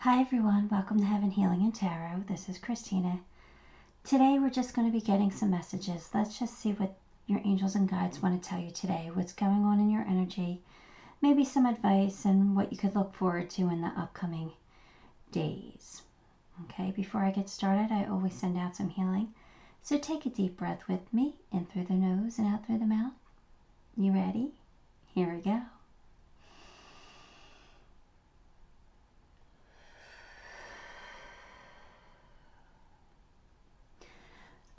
Hi everyone, welcome to Heaven Healing and Tarot. This is Christina. Today we're just going to be getting some messages. Let's just see what your angels and guides want to tell you today. What's going on in your energy. Maybe some advice and what you could look forward to in the upcoming days. Okay, before I get started, I always send out some healing. So take a deep breath with me, in through the nose and out through the mouth. You ready? Here we go.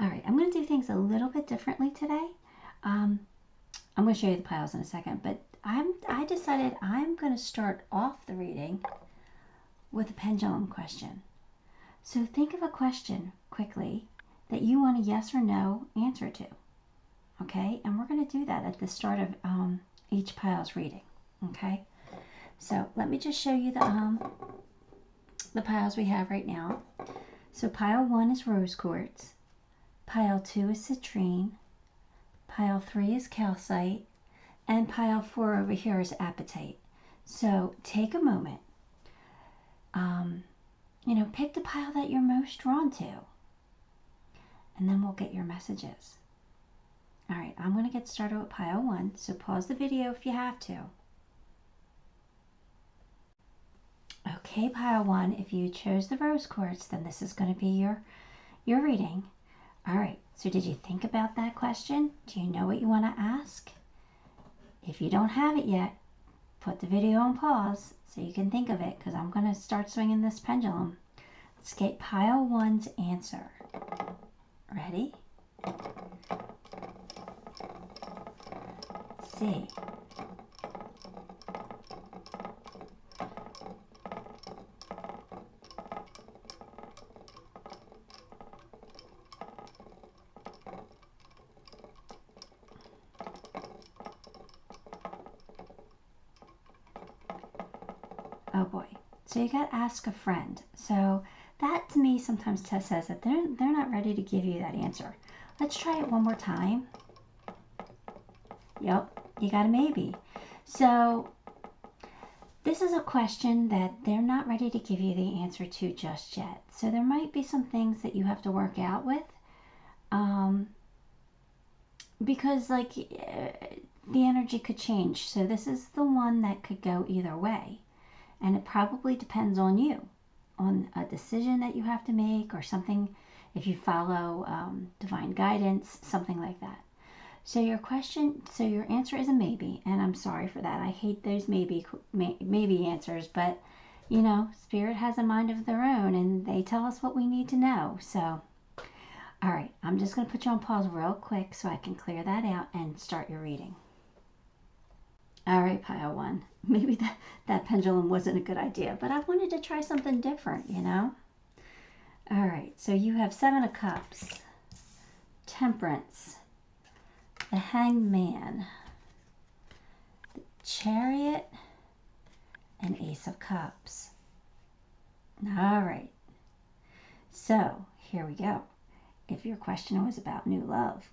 Alright, I'm going to do things a little bit differently today. I'm going to show you the piles in a second, but I decided I'm going to start off the reading with a pendulum question. So think of a question quickly that you want a yes or no answer to. Okay, and we're going to do that at the start of each pile's reading. Okay, so let me just show you the piles we have right now. So pile 1 is rose quartz. Pile 2 is citrine, pile 3 is calcite, and pile 4 over here is apatite. So take a moment, pick the pile that you're most drawn to, and then we'll get your messages. All right, I'm going to get started with pile 1, so pause the video if you have to. Okay, pile 1, if you chose the rose quartz, then this is going to be your reading. All right, so did you think about that question? Do you know what you want to ask? If you don't have it yet, put the video on pause so you can think of it, because I'm going to start swinging this pendulum. Let's get pile 1's answer. Ready? Let's see. Oh boy, so you got to ask a friend. So that to me sometimes says that they're not ready to give you that answer. Let's try it one more time. Yep, you got a maybe. So this is a question that they're not ready to give you the answer to just yet. So there might be some things that you have to work out with. Because the energy could change. So this is the one that could go either way. And it probably depends on you, on a decision that you have to make or something, if you follow divine guidance, something like that. So your answer is a maybe, and I'm sorry for that. I hate those maybe answers, but Spirit has a mind of their own, and they tell us what we need to know. So, all right, I'm just going to put you on pause real quick so I can clear that out and start your reading. All right, pile 1. Maybe that pendulum wasn't a good idea, but I wanted to try something different, All right, so you have 7 of Cups, Temperance, the Hanged Man, the Chariot, and Ace of Cups. All right, so here we go. If your question was about new love,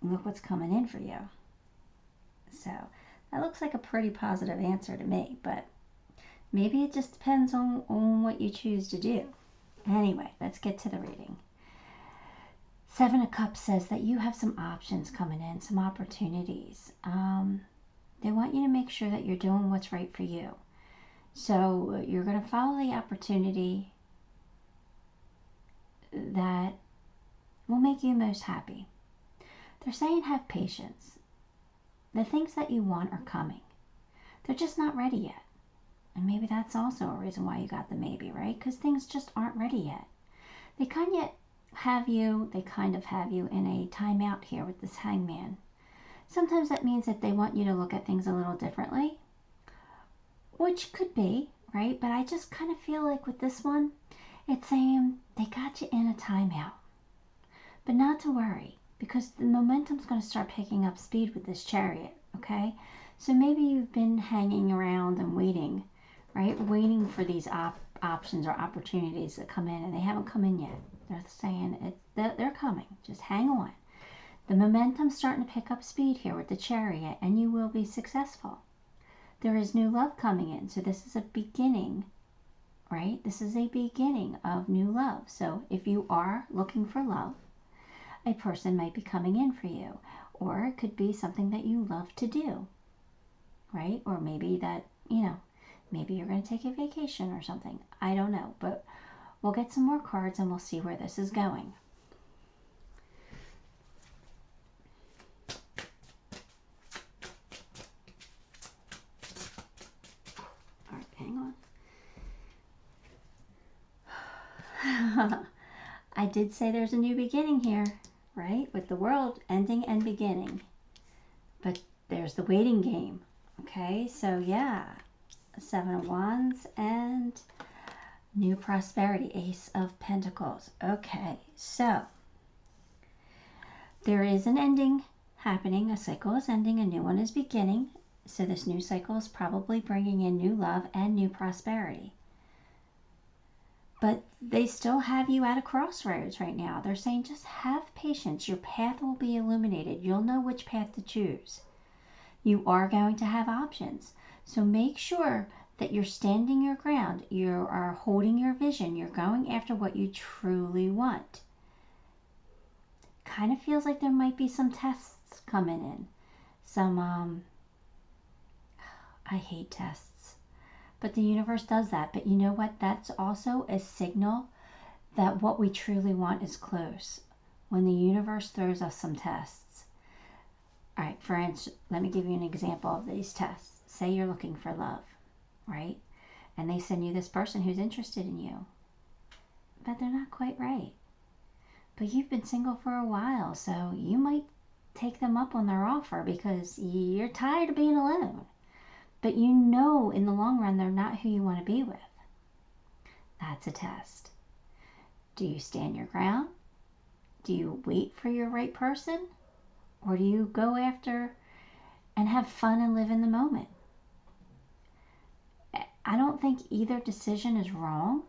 look what's coming in for you. So that looks like a pretty positive answer to me, but maybe it just depends on what you choose to do. Anyway, let's get to the reading. 7 of Cups says that you have some options coming in, some opportunities. They want you to make sure that you're doing what's right for you. So you're going to follow the opportunity that will make you most happy. They're saying have patience. The things that you want are coming. They're just not ready yet. And maybe that's also a reason why you got the maybe, right? Because things just aren't ready yet. They kind of have you in a timeout here with this hangman. Sometimes that means that they want you to look at things a little differently, which could be, right? But I just kind of feel like with this one, it's saying they got you in a timeout. But not to worry, because the momentum's going to start picking up speed with this Chariot, okay? So maybe you've been hanging around and waiting, right? Waiting for these options or opportunities that come in, and they haven't come in yet. They're saying they're coming. Just hang on. The momentum's starting to pick up speed here with the Chariot, and you will be successful. There is new love coming in, so this is a beginning, right? right? This is a beginning of new love. So if you are looking for love, a person might be coming in for you, or it could be something that you love to do, right? Or maybe that, maybe you're going to take a vacation or something. I don't know, but we'll get some more cards and we'll see where this is going. All right, hang on. I did say there's a new beginning here, right? With the world ending and beginning. But there's the waiting game. Okay, so yeah. 7 of Wands and new prosperity, Ace of Pentacles. Okay, so there is an ending happening. A cycle is ending, a new one is beginning. So this new cycle is probably bringing in new love and new prosperity. But they still have you at a crossroads right now. They're saying just have patience. Your path will be illuminated. You'll know which path to choose. You are going to have options. So make sure that you're standing your ground. You are holding your vision. You're going after what you truly want. Kind of feels like there might be some tests coming in. Some, I hate tests. But the universe does that. But you know what? That's also a signal that what we truly want is close. When the universe throws us some tests. All right, for instance, let me give you an example of these tests. Say you're looking for love, right? And they send you this person who's interested in you. But they're not quite right. But you've been single for a while, so you might take them up on their offer because you're tired of being alone. But you know in the long run they're not who you want to be with. That's a test. Do you stand your ground? Do you wait for your right person? Or do you go after and have fun and live in the moment? I don't think either decision is wrong.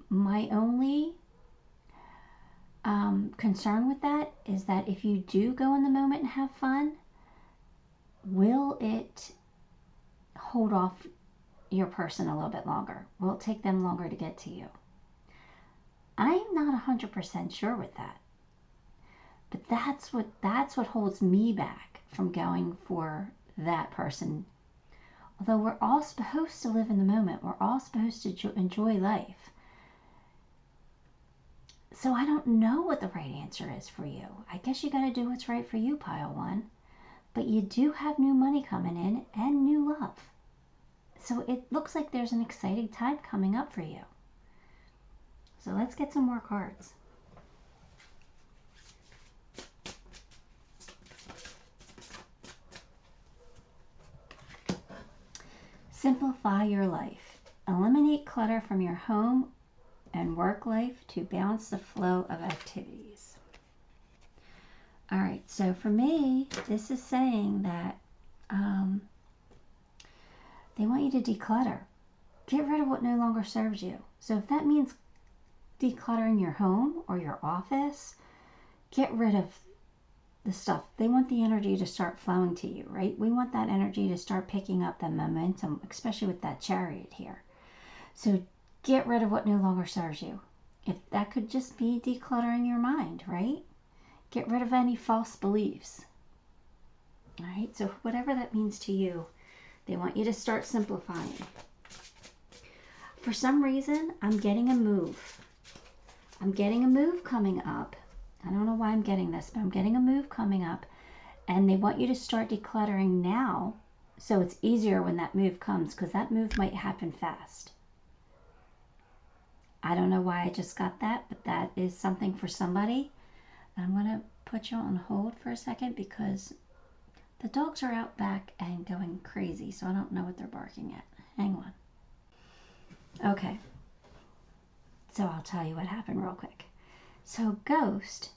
My only concern with that is that if you do go in the moment and have fun, will it hold off your person a little bit longer? Will it take them longer to get to you? I'm not 100% sure with that. But that's what holds me back from going for that person. Although we're all supposed to live in the moment. We're all supposed to enjoy life. So I don't know what the right answer is for you. I guess you got to do what's right for you, pile one. But you do have new money coming in and new love. So it looks like there's an exciting time coming up for you. So let's get some more cards. Simplify your life. Eliminate clutter from your home and work life to balance the flow of activities. All right, so for me, this is saying that they want you to declutter. Get rid of what no longer serves you. So if that means decluttering your home or your office, get rid of the stuff. They want the energy to start flowing to you, right? We want that energy to start picking up the momentum, especially with that Chariot here. So get rid of what no longer serves you. If that could just be decluttering your mind, right? Get rid of any false beliefs. All right, so whatever that means to you, they want you to start simplifying. For some reason, I'm getting a move. I'm getting a move coming up. I don't know why I'm getting this, but I'm getting a move coming up. And they want you to start decluttering now so it's easier when that move comes, because that move might happen fast. I don't know why I just got that, but that is something for somebody. I'm going to put you on hold for a second because the dogs are out back and going crazy, so I don't know what they're barking at. Hang on. Okay. So I'll tell you what happened real quick. So Ghost,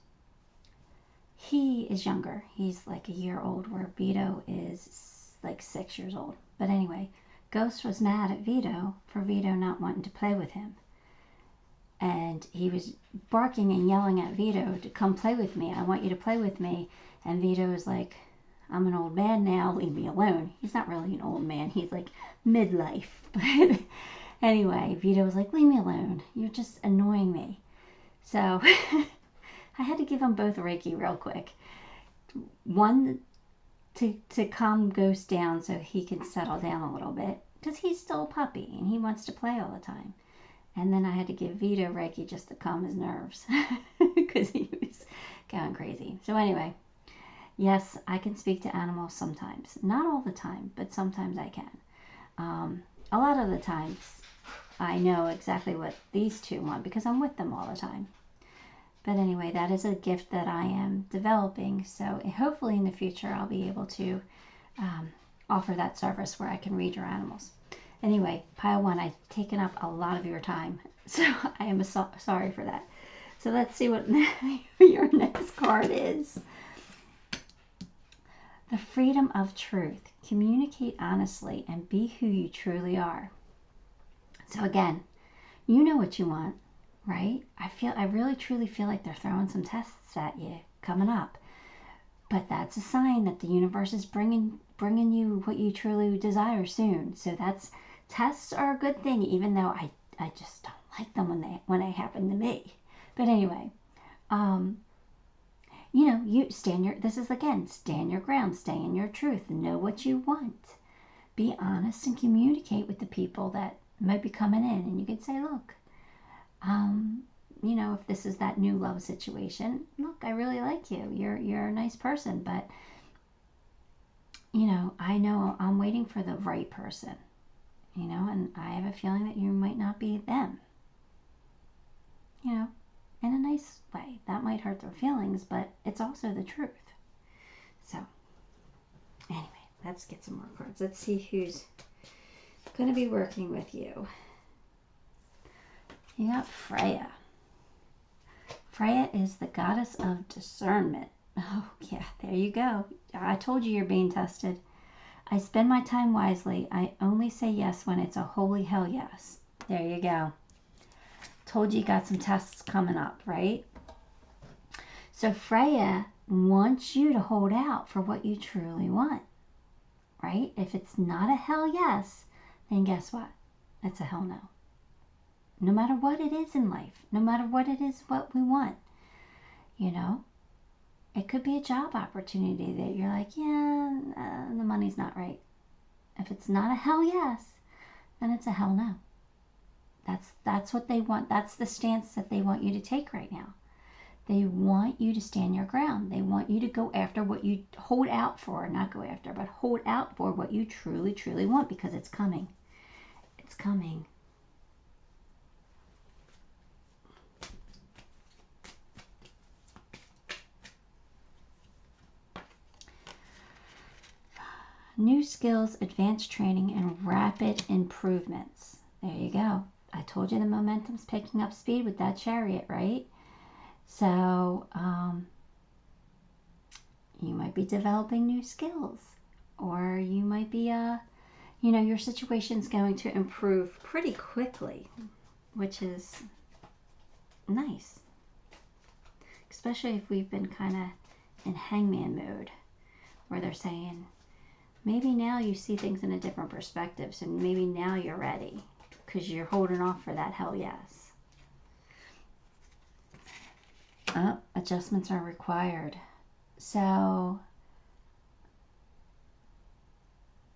he is younger. He's like a year old, where Vito is like 6 years old. But anyway, Ghost was mad at Vito for Vito not wanting to play with him. And he was barking and yelling at Vito to come play with me. I want you to play with me. And Vito was like, I'm an old man now, leave me alone. He's not really an old man. He's like midlife. But Anyway, Vito was like, leave me alone. You're just annoying me. So I had to give them both Reiki real quick. One to calm Ghost down so he can settle down a little bit, because he's still a puppy and he wants to play all the time. And then I had to give Vito Reiki just to calm his nerves because he was going crazy. So anyway, yes, I can speak to animals sometimes. Not all the time, but sometimes I can. A lot of the times I know exactly what these two want because I'm with them all the time. But anyway, that is a gift that I am developing. So hopefully in the future I'll be able to offer that service where I can read your animals. Anyway, pile one, I've taken up a lot of your time. So I am sorry for that. So let's see what your next card is. The freedom of truth. Communicate honestly and be who you truly are. So again, you know what you want, right? I really truly feel like they're throwing some tests at you coming up. But that's a sign that the universe is bringing you what you truly desire soon. So tests are a good thing, even though I just don't like them when they happen to me. But anyway, you know, stand your ground, stay in your truth, know what you want. Be honest and communicate with the people that might be coming in. And you can say, look, you know, if this is that new love situation, look, I really like you. You're a nice person, but, you know I'm waiting for the right person, you know, and I have a feeling that you might not be them, you know, in a nice way. That might hurt their feelings, but it's also the truth. So, anyway, let's get some more cards. Let's see who's going to be working with you. You got Freya. Freya is the goddess of discernment. Oh, yeah, there you go. I told you you're being tested. I spend my time wisely. I only say yes when it's a holy hell yes. There you go. Told you got some tests coming up, right? So Freya wants you to hold out for what you truly want, right? If it's not a hell yes, then guess what? It's a hell no. No matter what it is in life, no matter what it is, what we want, you know, it could be a job opportunity that you're like, yeah, the money's not right. If it's not a hell yes, then it's a hell no. That's what they want. That's the stance that they want you to take right now. They want you to stand your ground. They want you to go after what you hold out for, not go after, but hold out for what you truly, truly want, because it's coming. It's coming. New skills, advanced training, and rapid improvements. There you go. I told you the momentum's picking up speed with that Chariot, right? So, you might be developing new skills, or you might be, you know, your situation's going to improve pretty quickly, which is nice. Especially if we've been kind of in hangman mode, where they're saying, maybe now you see things in a different perspective, so maybe now you're ready, because you're holding off for that hell yes. Oh, adjustments are required. So, all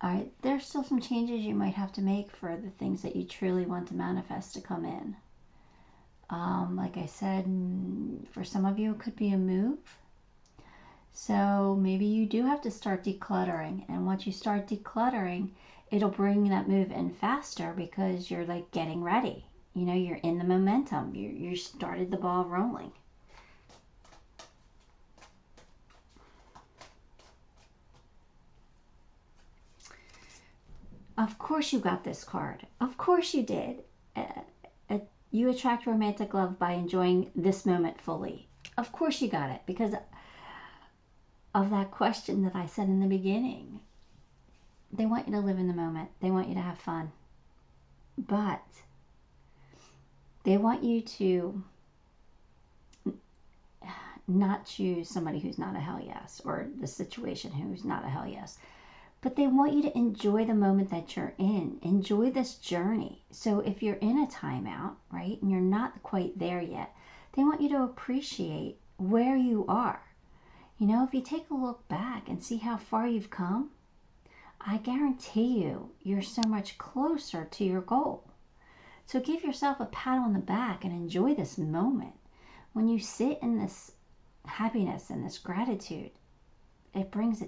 right, there's still some changes you might have to make for the things that you truly want to manifest to come in. Like I said, for some of you, it could be a move. So maybe you do have to start decluttering. And once you start decluttering, it'll bring that move in faster, because you're like getting ready. You know, you're in the momentum. You started the ball rolling. Of course you got this card. Of course you did. You attract romantic love by enjoying this moment fully. Of course you got it, because of that question that I said in the beginning. They want you to live in the moment. They want you to have fun. But they want you to not choose somebody who's not a hell yes, or the situation who's not a hell yes. But they want you to enjoy the moment that you're in. Enjoy this journey. So if you're in a timeout, right, and you're not quite there yet, they want you to appreciate where you are. You know, if you take a look back and see how far you've come, I guarantee you, you're so much closer to your goal. So give yourself a pat on the back and enjoy this moment. When you sit in this happiness and this gratitude, it brings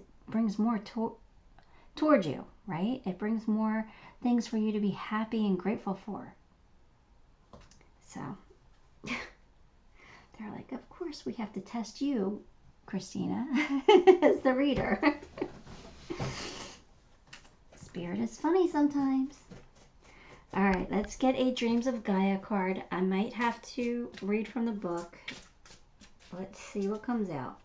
more towards you, right? It brings more things for you to be happy and grateful for. So they're like, of course we have to test you, Christina, as the reader. Spirit is funny sometimes. All right, let's get a Dreams of Gaia card. I might have to read from the book. Let's see what comes out.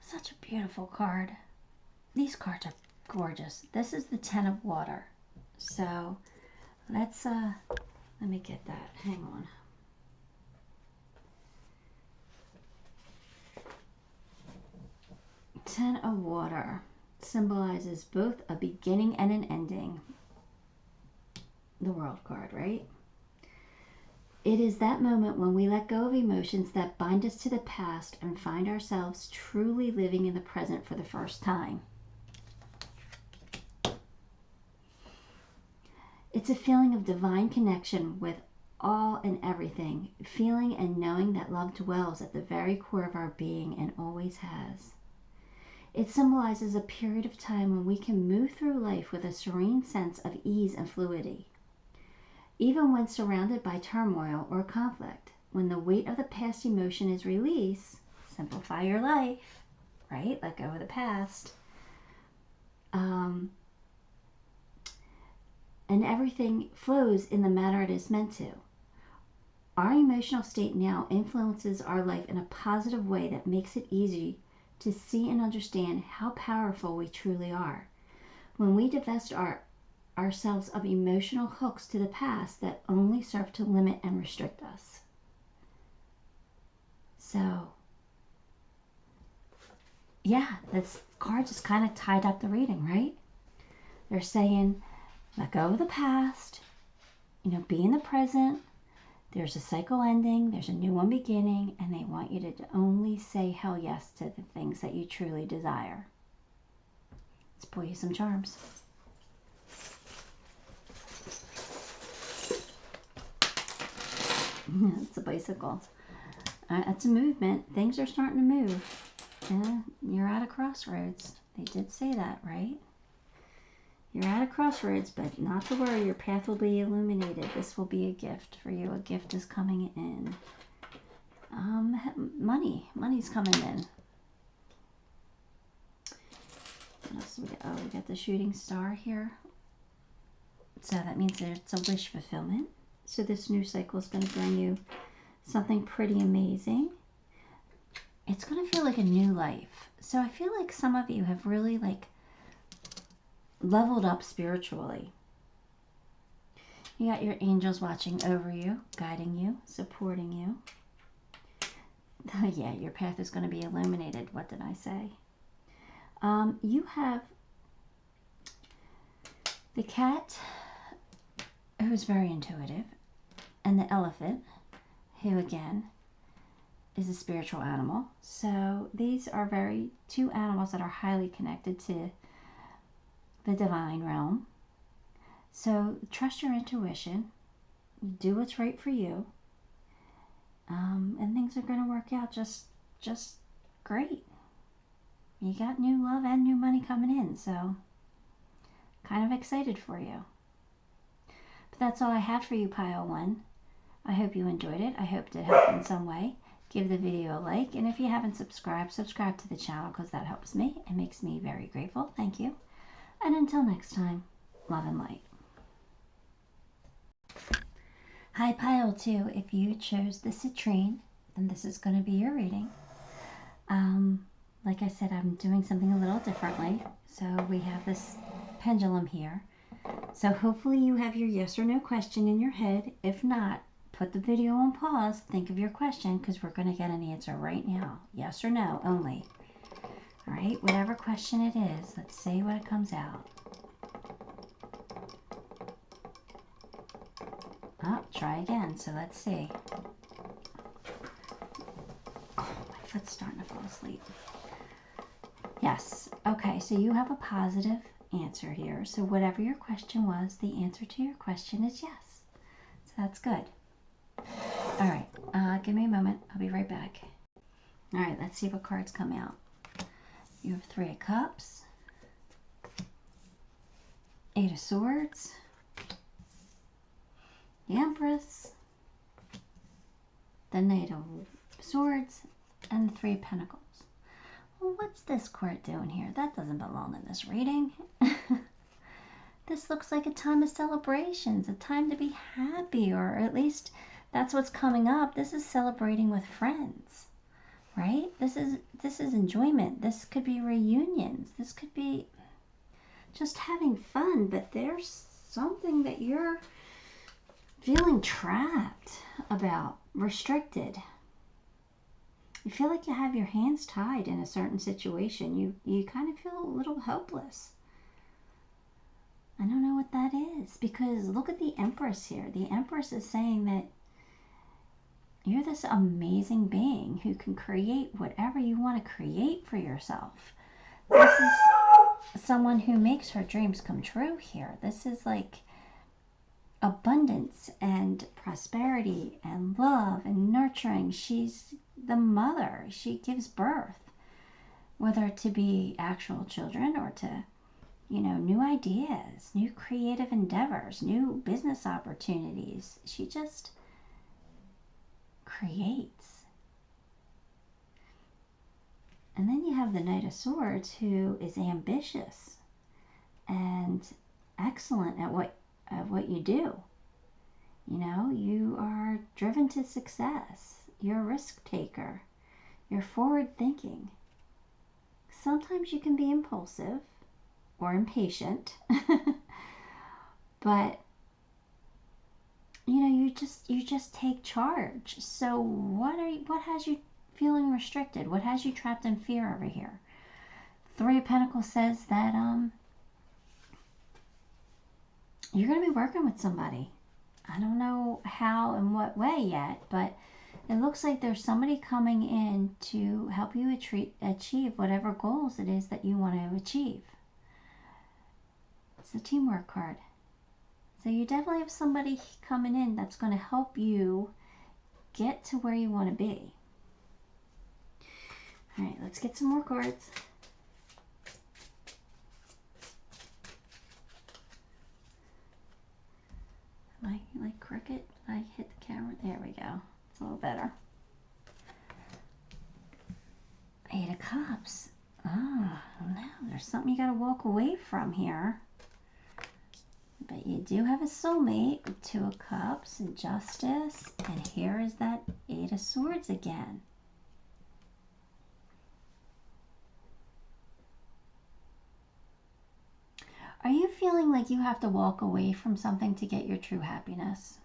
Such a beautiful card. These cards are gorgeous. This is the Ten of Water. So let's let me get that. Hang on. Ten of Water symbolizes both a beginning and an ending. The World card, right? It is that moment when we let go of emotions that bind us to the past and find ourselves truly living in the present for the first time. It's a feeling of divine connection with all and everything, feeling and knowing that love dwells at the very core of our being and always has. It symbolizes a period of time when we can move through life with a serene sense of ease and fluidity. Even when surrounded by turmoil or conflict, when the weight of the past emotion is released, simplify your life, right? Let go of the past. And everything flows in the manner it is meant to. Our emotional state now influences our life in a positive way that makes it easy to see and understand how powerful we truly are. When we divest ourselves of emotional hooks to the past that only serve to limit and restrict us. So, yeah, this card just kind of tied up the reading, right? They're saying, let go of the past, you know, be in the present. There's a cycle ending, there's a new one beginning, and they want you to only say hell yes to the things that you truly desire. Let's pull you some charms. It's a bicycle. It's a movement. Things are starting to move. You're at a crossroads. They did say that, right? You're at a crossroads, but not to worry. Your path will be illuminated. This will be a gift for you. A gift is coming in. Money's coming in. What else do we got? Oh, we got the shooting star here. So that means it's a wish fulfillment. So this new cycle is going to bring you something pretty amazing. It's going to feel like a new life. So I feel like some of you have really leveled up spiritually. You got your angels watching over you, guiding you, supporting you. Oh yeah, your path is going to be illuminated. What did I say? You have the cat, who is very intuitive, and the elephant, who again is a spiritual animal. So these are two animals that are highly connected to the divine realm. So trust your intuition, do what's right for you, and things are going to work out just great. You got new love and new money coming in, so kind of excited for you. But that's all I have for you, Pile 1. I hope you enjoyed it. I hope it helped in some way. Give the video a like, and if you haven't subscribed, subscribe to the channel because that helps me. It makes me very grateful. Thank you. And until next time, love and light. Hi, Pile 2. If you chose the Citrine, then this is going to be your reading. Like I said, I'm doing something a little differently. So we have this pendulum here. So hopefully you have your yes or no question in your head. If not, put the video on pause, think of your question, because we're going to get an answer right now. Yes or no only. All right, whatever question it is, let's see what it comes out. Oh, try again. So let's see. Oh, my foot's starting to fall asleep. Yes. Okay, so you have a positive answer here. So whatever your question was, the answer to your question is yes. So that's good. All right, give me a moment. I'll be right back. All right, let's see what cards come out. You have 3 of Cups, 8 of Swords, the Empress, the Knight of Swords, and the 3 of Pentacles. Well, what's this court doing here? That doesn't belong in this reading. This looks like a time of celebrations, a time to be happy, or at least that's what's coming up. This is celebrating with friends, right? This is enjoyment. This could be reunions. This could be just having fun, but there's something that you're feeling trapped about, restricted. You feel like you have your hands tied in a certain situation. You kind of feel a little helpless. I don't know what that is, because look at the Empress here. The Empress is saying that you're this amazing being who can create whatever you want to create for yourself. This is someone who makes her dreams come true here. This is like abundance and prosperity and love and nurturing. She's the mother. She gives birth, whether to be actual children or to, you know, new ideas, new creative endeavors, new business opportunities. She just creates. And then you have the Knight of Swords, who is ambitious and excellent at what you do. You know, you are driven to success. You're a risk taker. You're forward thinking. Sometimes you can be impulsive or impatient, but you know, you just take charge. So what has you feeling restricted? What has you trapped in fear over here? 3 of Pentacles says that you're going to be working with somebody. I don't know how and what way yet, but it looks like there's somebody coming in to help you achieve whatever goals it is that you want to achieve. It's a teamwork card. So you definitely have somebody coming in that's going to help you get to where you want to be. All right, let's get some more cards. Am I like crooked? I hit the camera. There we go. It's a little better. 8 of Cups. Oh, no, there's something you got to walk away from here. But you do have a soulmate with 2 of Cups and Justice. And here is that 8 of Swords again. Are you feeling like you have to walk away from something to get your true happiness?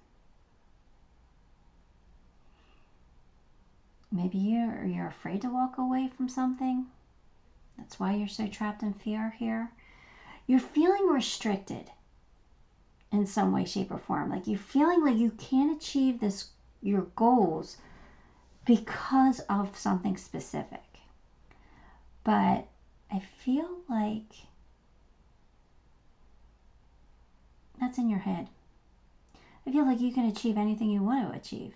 Maybe you're afraid to walk away from something. That's why you're so trapped in fear here. You're feeling restricted in some way, shape, or form. Like you're feeling like you can't achieve your goals because of something specific. But I feel like that's in your head. I feel like you can achieve anything you want to achieve.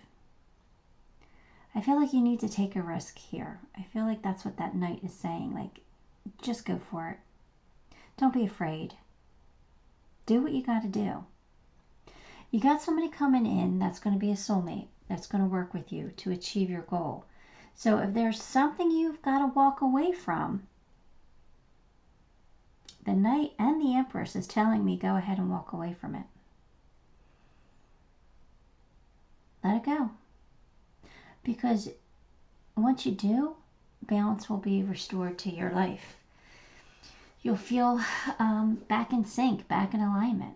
I feel like you need to take a risk here. I feel like that's what that Knight is saying. Like, just go for it. Don't be afraid. Do what you got to do. You got somebody coming in that's going to be a soulmate, that's going to work with you to achieve your goal. So if there's something you've got to walk away from, the Knight and the Empress is telling me go ahead and walk away from it. Let it go. Because once you do, balance will be restored to your life. You'll feel back in sync, back in alignment.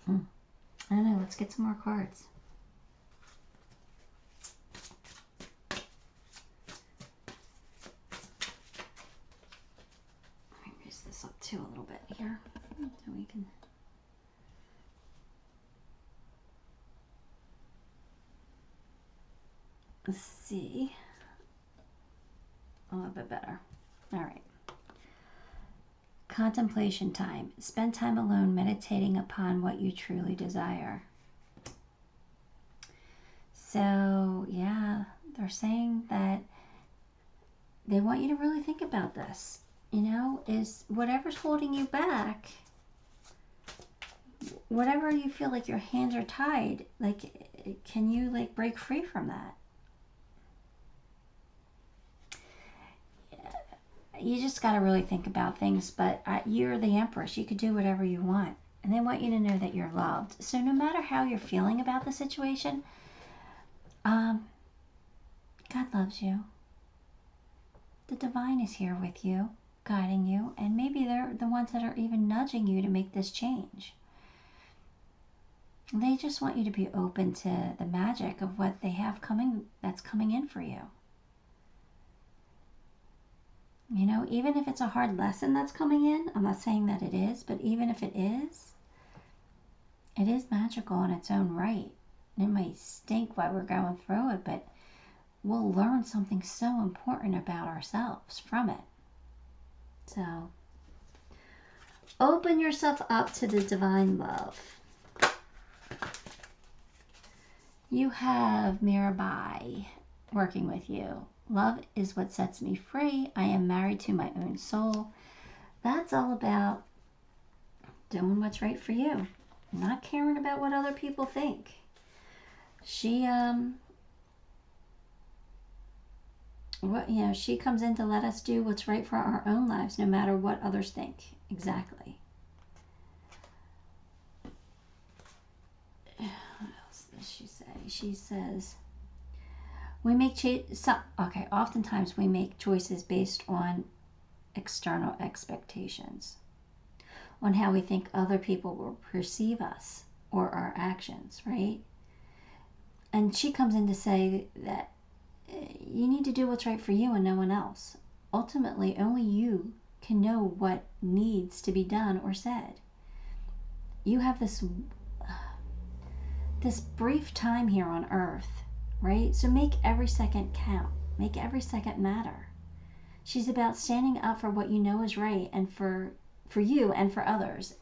I don't know. Let's get some more cards. Let me raise this up too a little bit here so we can. Let's see. A little bit better. All right. Contemplation time. Spend time alone meditating upon what you truly desire. So, yeah, they're saying that they want you to really think about this. You know, is whatever's holding you back, whatever you feel like your hands are tied, like, can you, like, break free from that? You just got to really think about things, but you're the Empress. You could do whatever you want. And they want you to know that you're loved. So no matter how you're feeling about the situation, God loves you. The divine is here with you, guiding you, and maybe they're the ones that are even nudging you to make this change. They just want you to be open to the magic of what they have coming, that's coming in for you. You know, even if it's a hard lesson that's coming in, I'm not saying that it is, but even if it is magical in its own right. It might stink while we're going through it, but we'll learn something so important about ourselves from it. So, open yourself up to the divine love. You have Mirabai working with you. Love is what sets me free. I am married to my own soul. That's all about doing what's right for you. Not caring about what other people think. She she comes in to let us do what's right for our own lives, no matter what others think. Exactly. What else does she say? She says, oftentimes we make choices based on external expectations, on how we think other people will perceive us or our actions, right? And she comes in to say that you need to do what's right for you and no one else. Ultimately, only you can know what needs to be done or said. You have this brief time here on earth, right? So make every second count. Make every second matter. She's about standing up for what you know is right and for you and for others.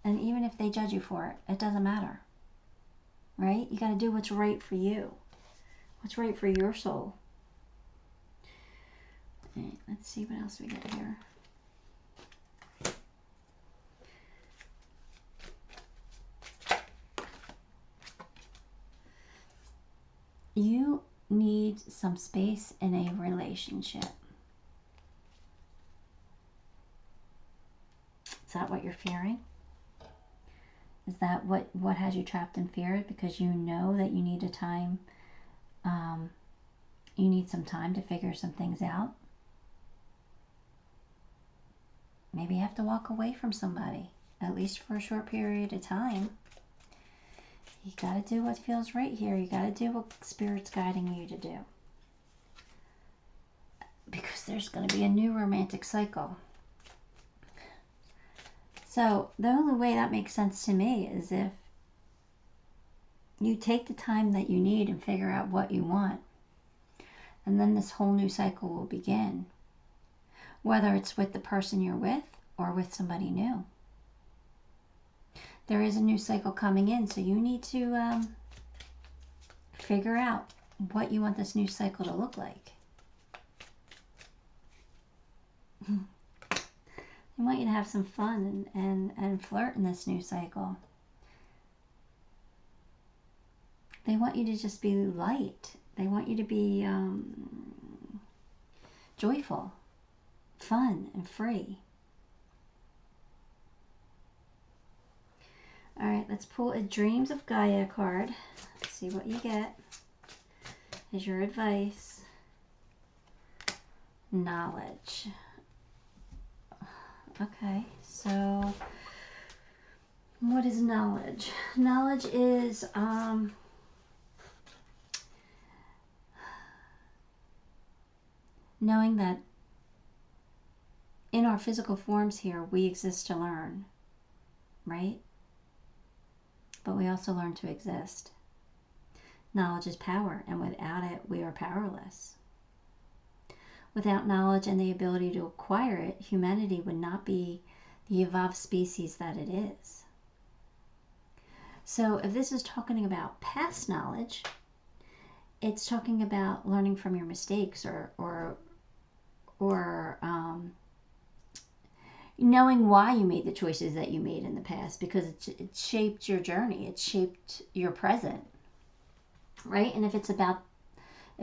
And even if they judge you for it, it doesn't matter. Right? You got to do what's right for you. What's right for your soul. All right, let's see what else we got here. You need some space in a relationship. Is that what you're fearing? Is that what has you trapped in fear? Because you know that you need you need some time to figure some things out. Maybe you have to walk away from somebody, at least for a short period of time. You got to do what feels right here. You got to do what Spirit's guiding you to do. Because there's going to be a new romantic cycle. So the only way that makes sense to me is if you take the time that you need and figure out what you want. And then this whole new cycle will begin. Whether it's with the person you're with or with somebody new. There is a new cycle coming in, so you need to figure out what you want this new cycle to look like. They want you to have some fun and flirt in this new cycle. They want you to just be light. They want you to be joyful, fun, and free. All right, let's pull a Dreams of Gaia card. Let's see what you get. Here's your advice. Knowledge. Okay, so What is knowledge? Knowledge is knowing that in our physical forms here, we exist to learn, right? But we also learn to exist. Knowledge is power, and without it, we are powerless. Without knowledge and the ability to acquire it, humanity would not be the evolved species that it is. So if this is talking about past knowledge, it's talking about learning from your mistakes or knowing why you made the choices that you made in the past, because it shaped your journey, it shaped your present, right? And if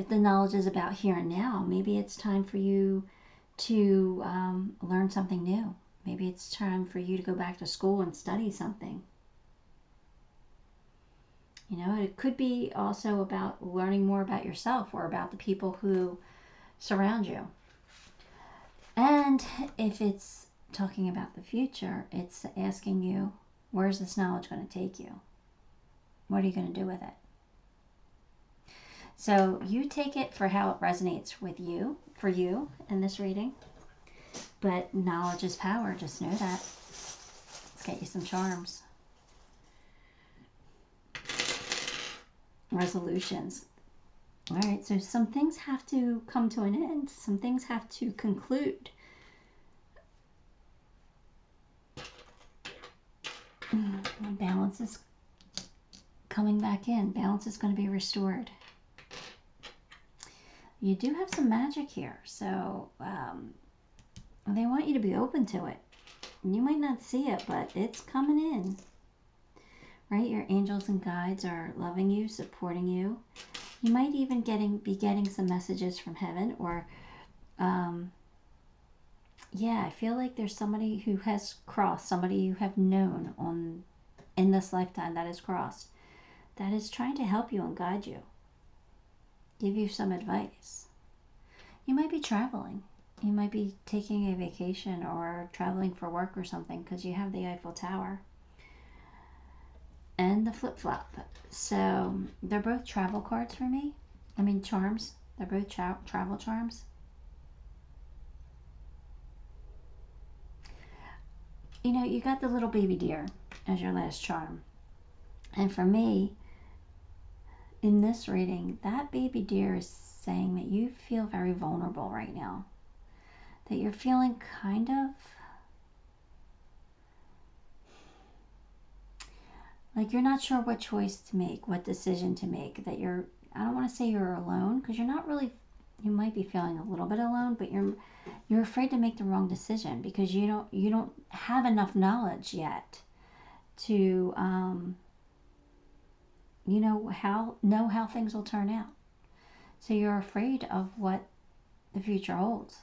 the knowledge is about here and now, maybe it's time for you to learn something new. Maybe it's time for you to go back to school and study something. You know, it could be also about learning more about yourself or about the people who surround you. And if it's talking about the future, it's asking you, where's this knowledge going to take you? What are you going to do with it? So you take it for how it resonates with you, for you in this reading. But knowledge is power, just know that. Let's get you some charms. Resolutions. All right, so some things have to come to an end. Some things have to conclude. Balance is coming back in. Balance is going to be restored. You do have some magic here, so they want you to be open to it. You might not see it, but it's coming in. Right? Your angels and guides are loving you, supporting you. You might even be getting some messages from heaven, or yeah, I feel like there's somebody who has crossed, somebody you have known in this lifetime that has crossed, that is trying to help you and guide you, give you some advice. You might be traveling. You might be taking a vacation or traveling for work or something, because you have the Eiffel Tower and the flip-flop. So they're both travel cards for me. I mean charms. They're both travel charms. You know, you got the little baby deer as your last charm. And for me, in this reading, that baby deer is saying that you feel very vulnerable right now. That you're feeling kind of like you're not sure what choice to make, what decision to make. That you're, I don't want to say you're alone, because you're not really, you might be feeling a little bit alone, but you're afraid to make the wrong decision because you don't have enough knowledge yet to know how things will turn out. So you're afraid of what the future holds.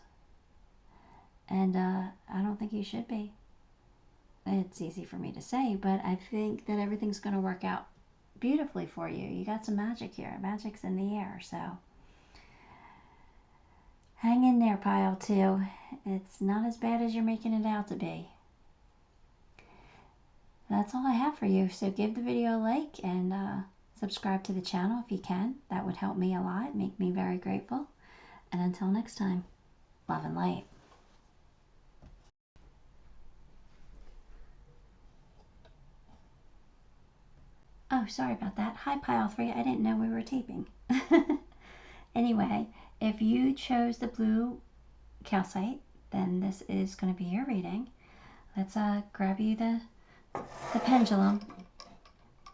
And I don't think you should be. It's easy for me to say, but I think that everything's going to work out beautifully for you. You got some magic here. Magic's in the air, so hang in there, pile 2. It's not as bad as you're making it out to be. That's all I have for you. So give the video a like and subscribe to the channel if you can. That would help me a lot, make me very grateful. And until next time, love and light. Oh, sorry about that. Hi, pile 3. I didn't know we were taping. Anyway, if you chose the blue calcite, then this is going to be your reading. Let's grab you the pendulum.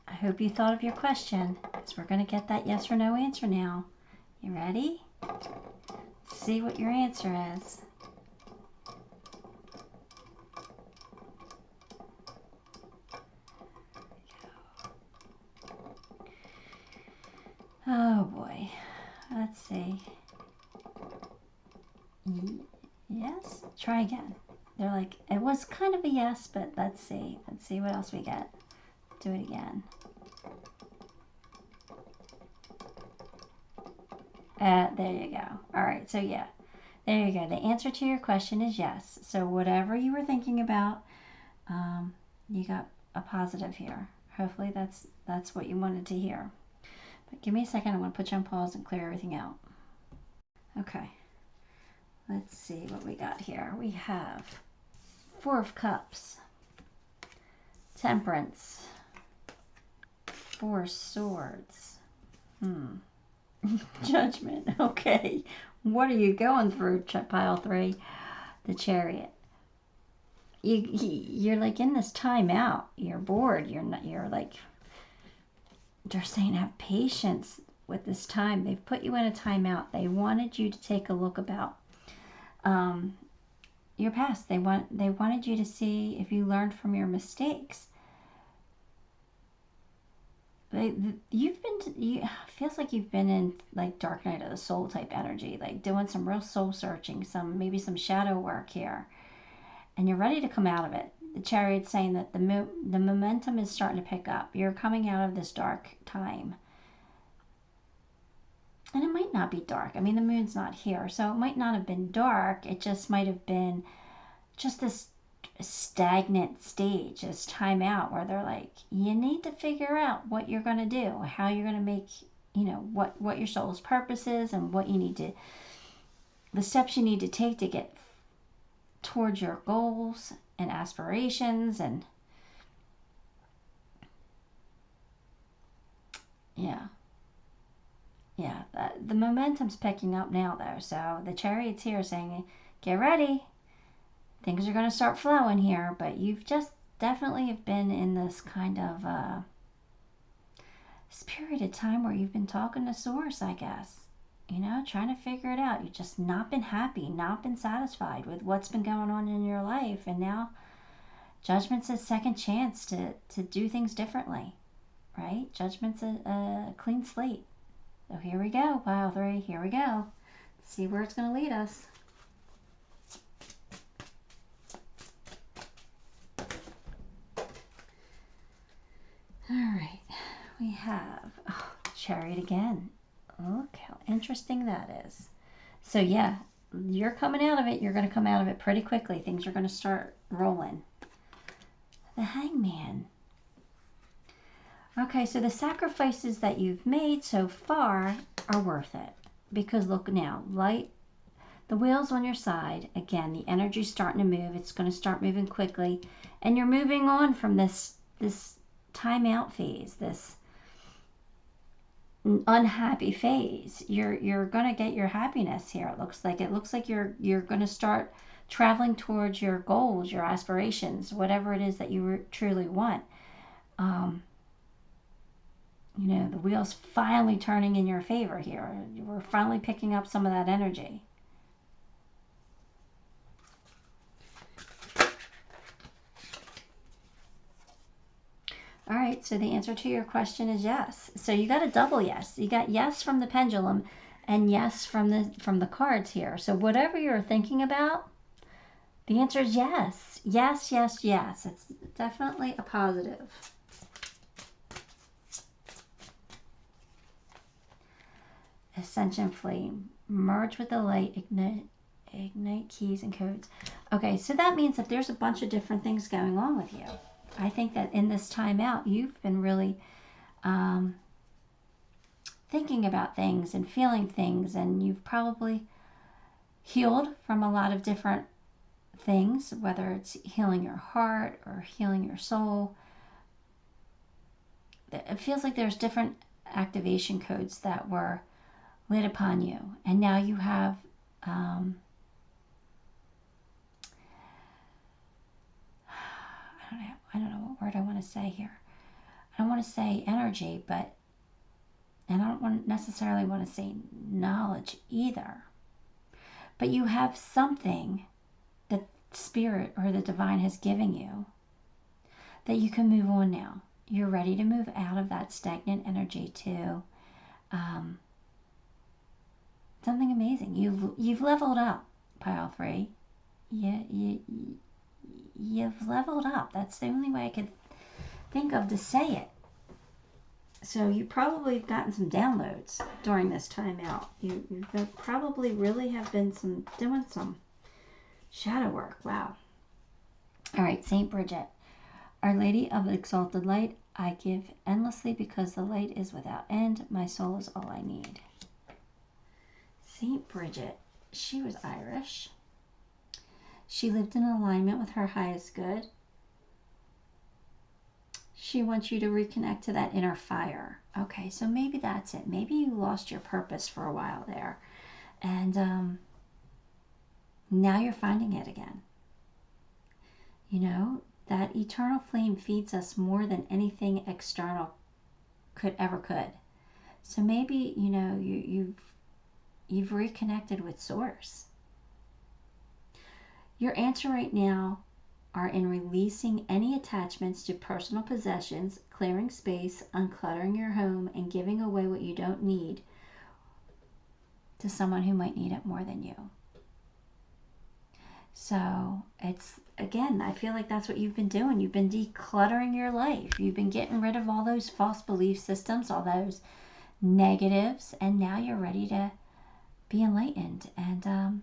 I hope you thought of your question, because we're going to get that yes or no answer now. You ready? Let's see what your answer is. Oh boy. Let's see. Yes? Try again. They're like, it was kind of a yes, but let's see. Let's see what else we get. Do it again. There you go. All right, so yeah. There you go. The answer to your question is yes. So whatever you were thinking about, you got a positive here. Hopefully that's what you wanted to hear. But give me a second. I'm going to put you on pause and clear everything out. Okay. Let's see what we got here. We have Four of Cups, Temperance, Four Swords, Judgment. Okay. What are you going through, pile 3? The Chariot. You're like in this timeout. You're bored. You're like, they're saying have patience with this time. They've put you in a timeout. They wanted you to take a look about your past. They wanted you to see if you learned from your mistakes. Feels like you've been in like dark night of the soul type energy, like doing some real soul searching, maybe some shadow work here, and you're ready to come out of it. The Chariot's saying that the momentum is starting to pick up. You're coming out of this dark time. And it might not be dark. I mean, the moon's not here, so it might not have been dark. It just might have been just this stagnant stage, this time out, where they're like, you need to figure out what you're going to do, how you're going to make, what your soul's purpose is, and what you need to, the steps you need to take to get towards your goals and aspirations. And the momentum's picking up now, though. So the Chariot's here saying, get ready. Things are going to start flowing here, but you've just definitely have been in this kind of this period of time where you've been talking to Source, I guess. Trying to figure it out. You've just not been happy, not been satisfied with what's been going on in your life. And now Judgment's a second chance to do things differently, right? Judgment's a clean slate. So here we go, pile 3. Here we go. Let's see where it's going to lead us. All right. We have Chariot again. Look how interesting that is. So yeah, you're coming out of it. You're going to come out of it pretty quickly. Things are going to start rolling. The Hangman. Okay, so the sacrifices that you've made so far are worth it. Because look now, the wheel's on your side. Again, the energy's starting to move. It's going to start moving quickly. And you're moving on from this timeout phase, this unhappy phase. You're going to get your happiness here. It looks like you're going to start traveling towards your goals, your aspirations, whatever it is that you truly want. The wheel's finally turning in your favor here. We're finally picking up some of that energy. All right, so the answer to your question is yes. So you got a double yes. You got yes from the pendulum and yes from the cards here. So whatever you're thinking about, the answer is yes. Yes, yes, yes. It's definitely a positive. Ascension Flame. Merge with the light. Ignite keys and codes. Okay, so that means that there's a bunch of different things going on with you. I think that in this time out, you've been really thinking about things and feeling things, and you've probably healed from a lot of different things, whether it's healing your heart or healing your soul. It feels like there's different activation codes that were lit upon you, and now you have I don't know what word I want to say here. I don't want to say energy, and I don't necessarily want to say knowledge either. But you have something that Spirit or the Divine has given you that you can move on now. You're ready to move out of that stagnant energy to something amazing. You've leveled up, pile 3. You've leveled up. That's the only way I could think of to say it. So you probably have gotten some downloads during this time out. You probably really have been doing some shadow work. Wow. All right, St. Bridget. Our Lady of Exalted Light, I give endlessly because the light is without end. My soul is all I need. Saint Bridget, she was Irish. She lived in alignment with her highest good. She wants you to reconnect to that inner fire. Okay, so maybe that's it. Maybe you lost your purpose for a while there. And now you're finding it again. You know, that eternal flame feeds us more than anything external could. So maybe, you know, you've reconnected with Source. Your answer right now are in releasing any attachments to personal possessions, clearing space, uncluttering your home, and giving away what you don't need to someone who might need it more than you. So it's, again, I feel like that's what you've been doing. You've been decluttering your life. You've been getting rid of all those false belief systems, all those negatives, and now you're ready to be enlightened and,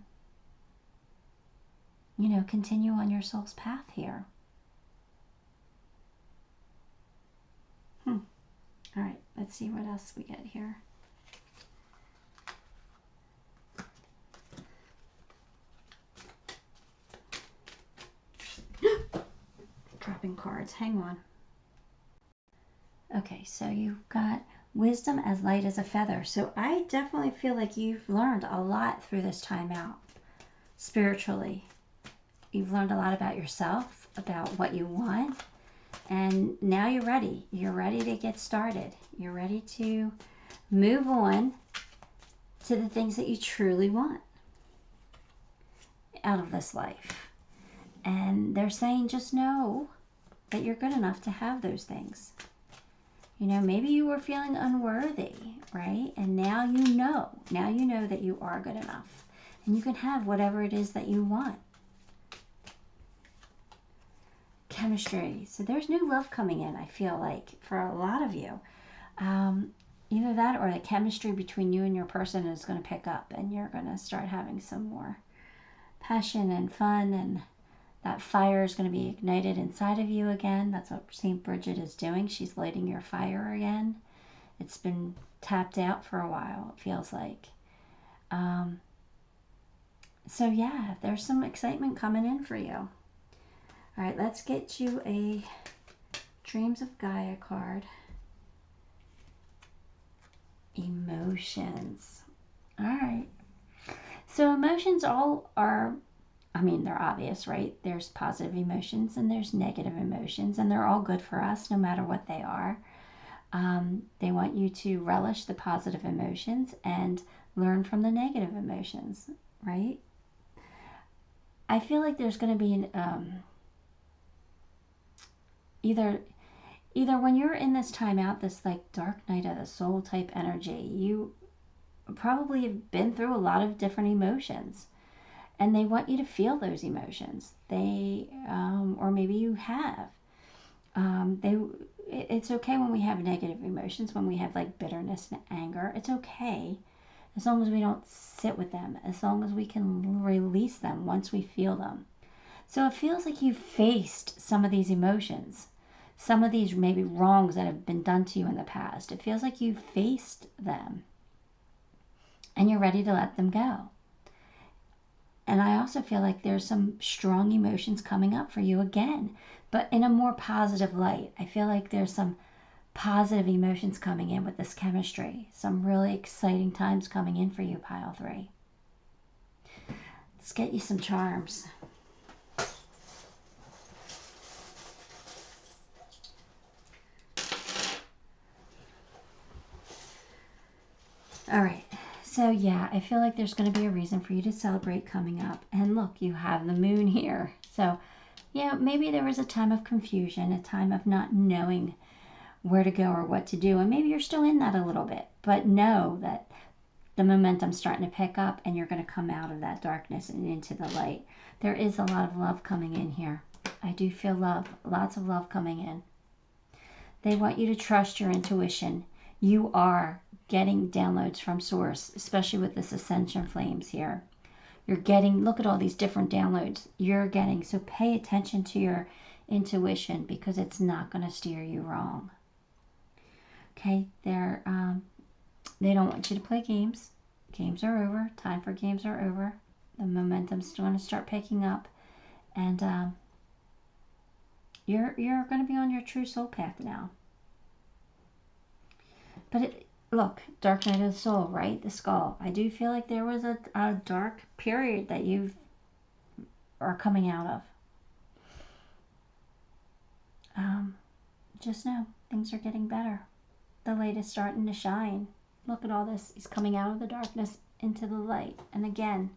you know, continue on your soul's path here. All right, let's see what else we get here. Dropping cards. Hang on. Okay, so you've got wisdom as light as a feather. So I definitely feel like you've learned a lot through this time out spiritually. You've learned a lot about yourself, about what you want, and now you're ready. You're ready to get started. You're ready to move on to the things that you truly want out of this life. And they're saying, just know that you're good enough to have those things. You know, maybe you were feeling unworthy, right? And now you know that you are good enough. And you can have whatever it is that you want. Chemistry. So there's new love coming in, I feel like, for a lot of you. Either that or the chemistry between you and your person is going to pick up and you're going to start having some more passion and fun, and that fire is going to be ignited inside of you again. That's what Saint Bridget is doing. She's lighting your fire again. It's been tapped out for a while, it feels like. So yeah, there's some excitement coming in for you. All right, let's get you a Dreams of Gaia card. Emotions. All right. So emotions all are, I mean, they're obvious, right? There's positive emotions and there's negative emotions, and they're all good for us no matter what they are. They want you to relish the positive emotions and learn from the negative emotions, right? I feel like there's going to be an, either when you're in this time out, this like dark night of the soul type energy, you probably have been through a lot of different emotions, and they want you to feel those emotions. They, or maybe you have. It's okay when we have negative emotions, when we have like bitterness and anger. It's okay as long as we don't sit with them, as long as we can release them once we feel them. So it feels like you've faced some of these emotions, some of these maybe wrongs that have been done to you in the past. It feels like you've faced them and you're ready to let them go. And I also feel like there's some strong emotions coming up for you again, but in a more positive light. I feel like there's some positive emotions coming in with this chemistry. Some really exciting times coming in for you, pile 3. Let's get you some charms. All right. So yeah, I feel like there's going to be a reason for you to celebrate coming up. And look, you have the moon here. So yeah, maybe there was a time of confusion, a time of not knowing where to go or what to do. And maybe you're still in that a little bit. But know that the momentum's starting to pick up and you're going to come out of that darkness and into the light. There is a lot of love coming in here. I do feel love, lots of love coming in. They want you to trust your intuition. You are getting downloads from Source, especially with this ascension flames here. You're getting, look at all these different downloads you're getting. So pay attention to your intuition, because it's not going to steer you wrong. Okay, they don't want you to play games. Games are over. Time for games are over. The momentum's going to start picking up, and you're going to be on your true soul path now. But look, dark night of the soul, right? The skull. I do feel like there was a dark period that you are coming out of. Just know things are getting better. The light is starting to shine. Look at all this. He's coming out of the darkness into the light. And again,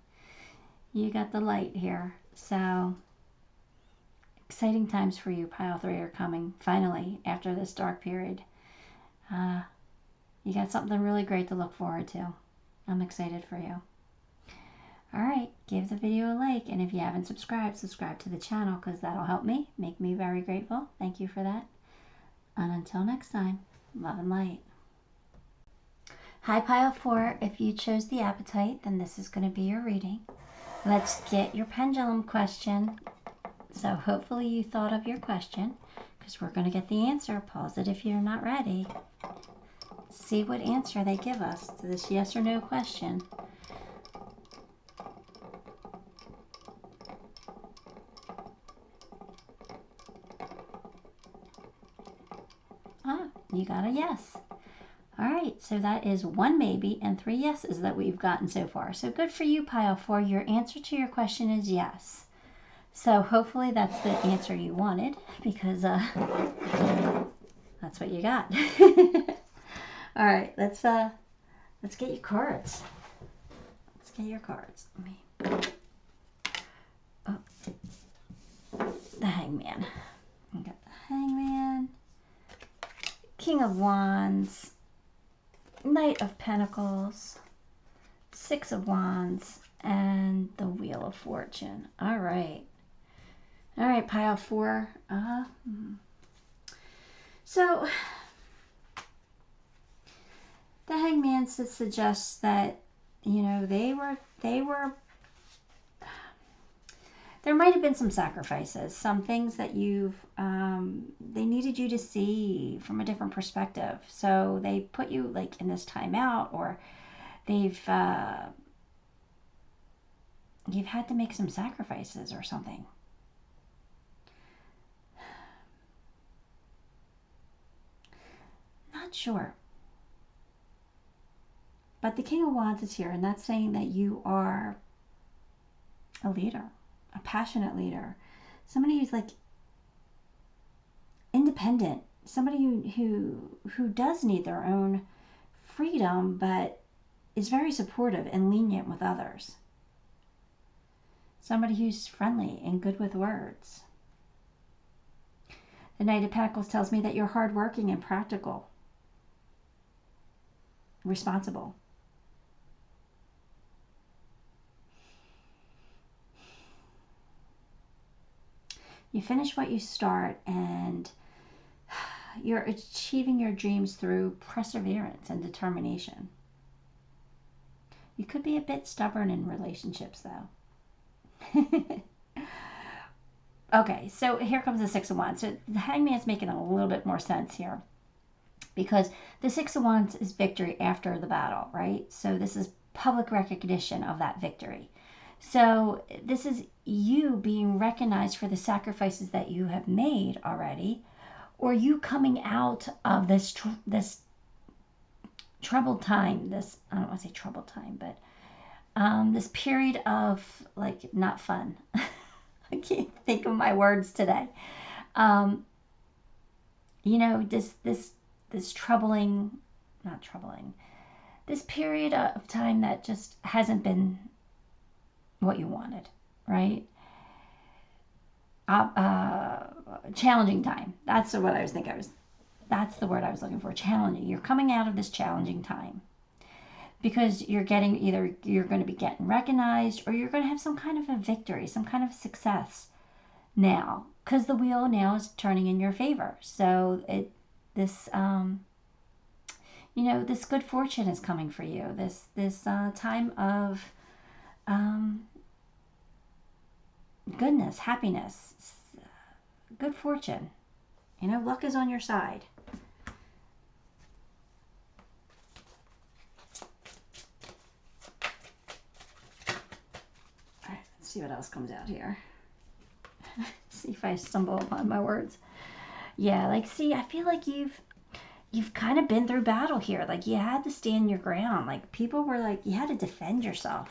you got the light here. So exciting times for you, pile 3, are coming finally after this dark period. You got something really great to look forward to. I'm excited for you. Alright, give the video a like, and if you haven't subscribed, subscribe to the channel, because that'll help me, make me very grateful. Thank you for that. And until next time, love and light. Hi pile 4, if you chose the apatite, then this is going to be your reading. Let's get your pendulum question. So hopefully you thought of your question, because we're going to get the answer. Pause it if you're not ready. See what answer they give us to this yes or no question. Ah, you got a yes. All right, so that is 1 maybe and 3 yeses that we've gotten so far. So good for you, pile 4. Your answer to your question is yes. So hopefully that's the answer you wanted, because that's what you got. All right, let's get your cards. Let's get your cards. Oh, the Hangman. We got the Hangman, King of Wands, Knight of Pentacles, 6 of Wands, and the Wheel of Fortune. All right, pile 4. So the Hangman suggests that, you know, there might have been some sacrifices, some things that they needed you to see from a different perspective. So they put you like in this timeout, or you've had to make some sacrifices or something. Not sure. But the King of Wands is here, and that's saying that you are a leader, a passionate leader, somebody who's like independent, somebody who does need their own freedom, but is very supportive and lenient with others. Somebody who's friendly and good with words. The Knight of Pentacles tells me that you're hardworking and practical, responsible. You finish what you start, and you're achieving your dreams through perseverance and determination. You could be a bit stubborn in relationships, though. Okay, so here comes the 6 of Wands. So the Hangman's making a little bit more sense here, because the 6 of Wands is victory after the battle, right? So this is public recognition of that victory. So this is you being recognized for the sacrifices that you have made already, or you coming out of this troubled time. I don't want to say troubled time, but this period of like not fun. I can't think of my words today. You know, this troubling, not troubling, this period of time that just hasn't been what you wanted, right? Challenging time. That's the word I was thinking. That's the word I was looking for. Challenging. You're coming out of this challenging time because you're getting, either you're going to be getting recognized, or you're going to have some kind of a victory, some kind of success now, because the wheel now is turning in your favor. So this good fortune is coming for you. This time of goodness, happiness, good fortune. You know, luck is on your side. All right, let's see what else comes out here. See if I stumble upon my words. Yeah, like, see, I feel like you've kind of been through battle here. Like, you had to stand your ground. Like, people were like, you had to defend yourself.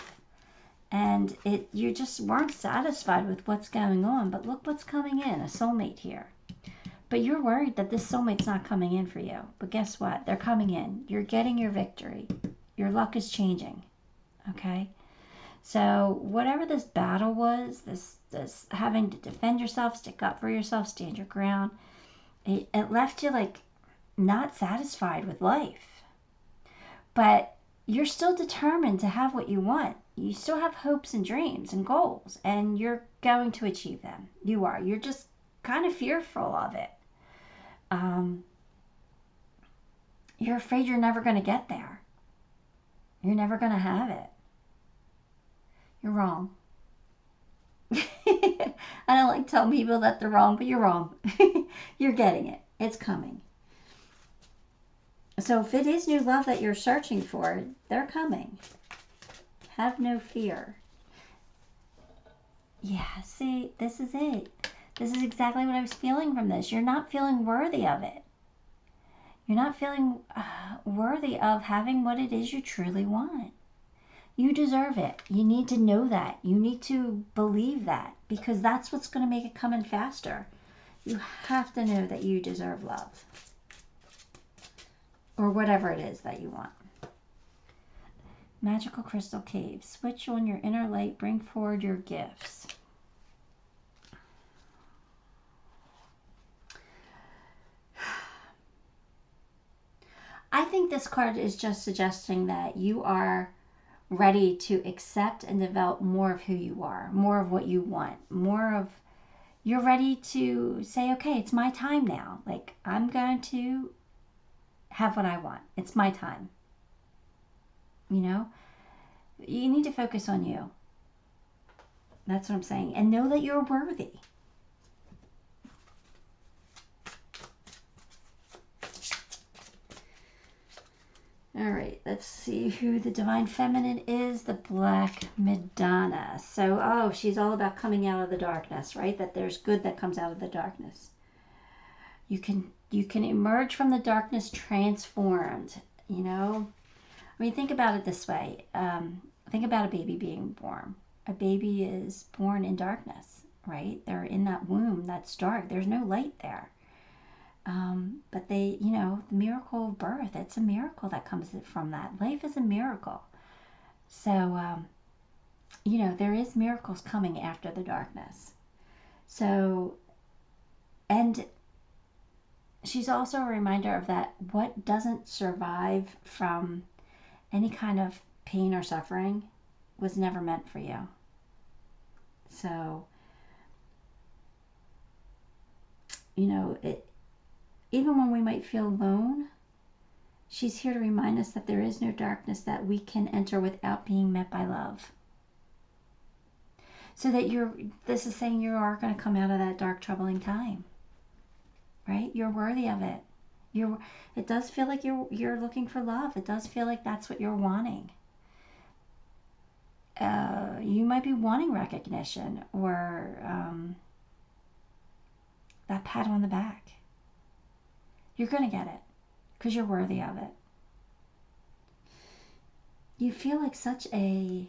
And you just weren't satisfied with what's going on. But look what's coming in, a soulmate here. But you're worried that this soulmate's not coming in for you. But guess what? They're coming in. You're getting your victory. Your luck is changing. Okay? So whatever this battle was, this having to defend yourself, stick up for yourself, stand your ground, it left you like not satisfied with life. But you're still determined to have what you want. You still have hopes and dreams and goals, and you're going to achieve them. You are. You're just kind of fearful of it. You're afraid you're never going to get there. You're never going to have it. You're wrong. I don't like telling people that they're wrong, but you're wrong. You're getting it. It's coming. So if it is new love that you're searching for, they're coming. Have no fear. Yeah, see, this is it. This is exactly what I was feeling from this. You're not feeling worthy of it. You're not feeling worthy of having what it is you truly want. You deserve it. You need to know that. You need to believe that, because that's what's going to make it come in faster. You have to know that you deserve love. Or whatever it is that you want. Magical crystal cave. Switch on your inner light. Bring forward your gifts. I think this card is just suggesting that you are ready to accept and develop more of who you are, more of what you want, more of, you're ready to say, okay, it's my time now. Like, I'm going to have what I want. It's my time. You know, you need to focus on you. That's what I'm saying. And know that you're worthy. All right, let's see who the Divine Feminine is. The Black Madonna. So, oh, she's all about coming out of the darkness, right? That there's good that comes out of the darkness. You can emerge from the darkness transformed, you know? I mean, think about it this way. Think about a baby being born. A baby is born in darkness, right? They're in that womb that's dark. There's no light there. But they, you know, the miracle of birth, it's a miracle that comes from that. Life is a miracle. So, you know, there is miracles coming after the darkness. So, and she's also a reminder of that what doesn't survive from any kind of pain or suffering was never meant for you. So, you know, even when we might feel alone, she's here to remind us that there is no darkness that we can enter without being met by love. So that this is saying you are going to come out of that dark, troubling time. Right? You're worthy of it. It does feel like you're looking for love. It does feel like that's what you're wanting. You might be wanting recognition or that pat on the back. You're going to get it because you're worthy of it. You feel like such a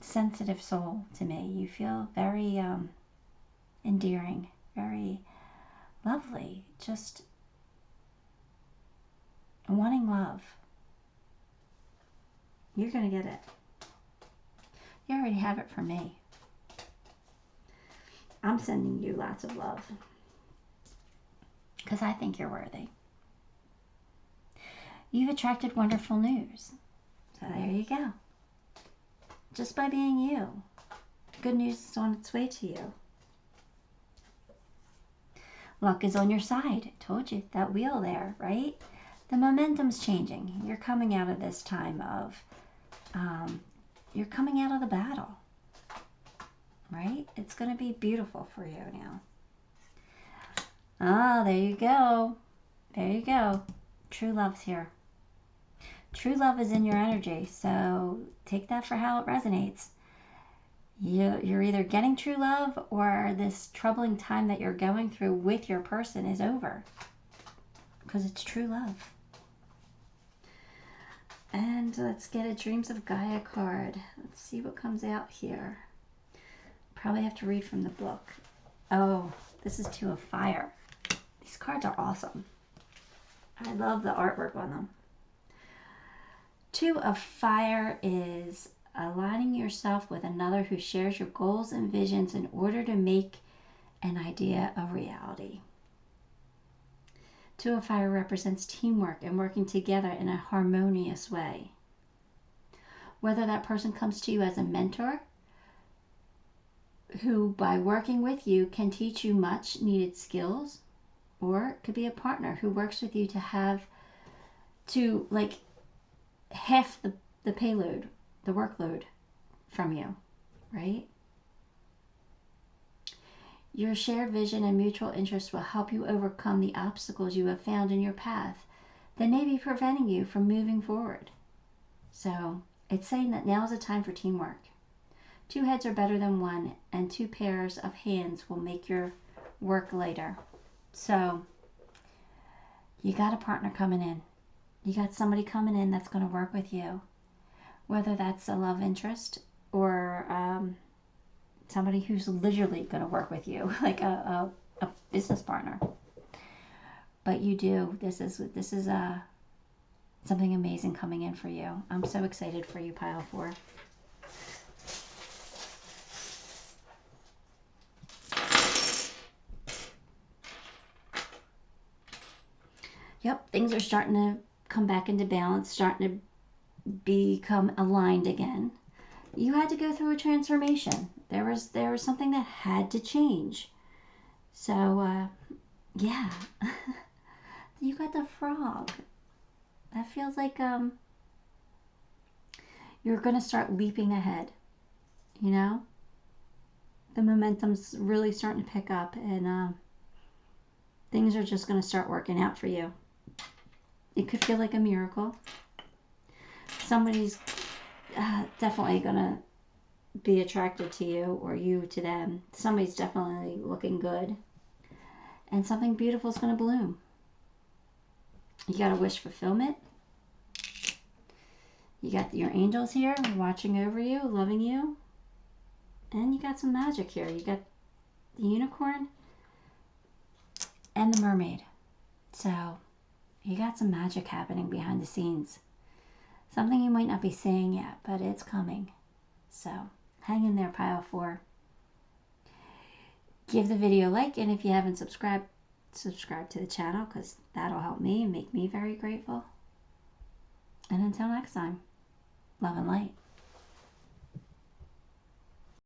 sensitive soul to me. You feel very endearing, very lovely, just wanting love. You're going to get it. You already have it from me. I'm sending you lots of love because I think you're worthy. You've attracted wonderful news. So there you go. Just by being you. Good news is on its way to you. Luck is on your side. I told you, that wheel there, right? The momentum's changing. You're coming out of this time of, you're coming out of the battle, right? right? It's going to be beautiful for you now. Ah, there you go. There you go. True love's here. True love is in your energy, so take that for how it resonates. You're either getting true love, or this troubling time that you're going through with your person is over. Because it's true love. And let's get a Dreams of Gaia card. Let's see what comes out here. Probably have to read from the book. Oh, this is Two of Fire. These cards are awesome. I love the artwork on them. Two of Fire is aligning yourself with another who shares your goals and visions in order to make an idea a reality. Two of Fire represents teamwork and working together in a harmonious way. Whether that person comes to you as a mentor, who by working with you can teach you much needed skills, or it could be a partner who works with you to have to like half the payload, the workload from you, right? Your shared vision and mutual interest will help you overcome the obstacles you have found in your path that may be preventing you from moving forward. So it's saying that now is a time for teamwork. Two heads are better than one, and two pairs of hands will make your work lighter. So you got a partner coming in. You got somebody coming in that's going to work with you. Whether that's a love interest or somebody who's literally going to work with you, like a business partner. But you do. This is something amazing coming in for you. I'm so excited for you, Pile 4. Yep, things are starting to come back into balance, starting to become aligned again. You had to go through a transformation. There was something that had to change. So, yeah. You got the frog. That feels like you're going to start leaping ahead, you know? The momentum's really starting to pick up, and things are just going to start working out for you. It could feel like a miracle. Somebody's definitely going to be attracted to you, or you to them. Somebody's definitely looking good. And something beautiful is going to bloom. You got a wish fulfillment. You got your angels here watching over you, loving you. And you got some magic here. You got the unicorn and the mermaid. So you got some magic happening behind the scenes. Something you might not be seeing yet, but it's coming. So hang in there, Pile 4. Give the video a like, and if you haven't subscribed, subscribe to the channel, because that'll help me and make me very grateful. And until next time, love and light.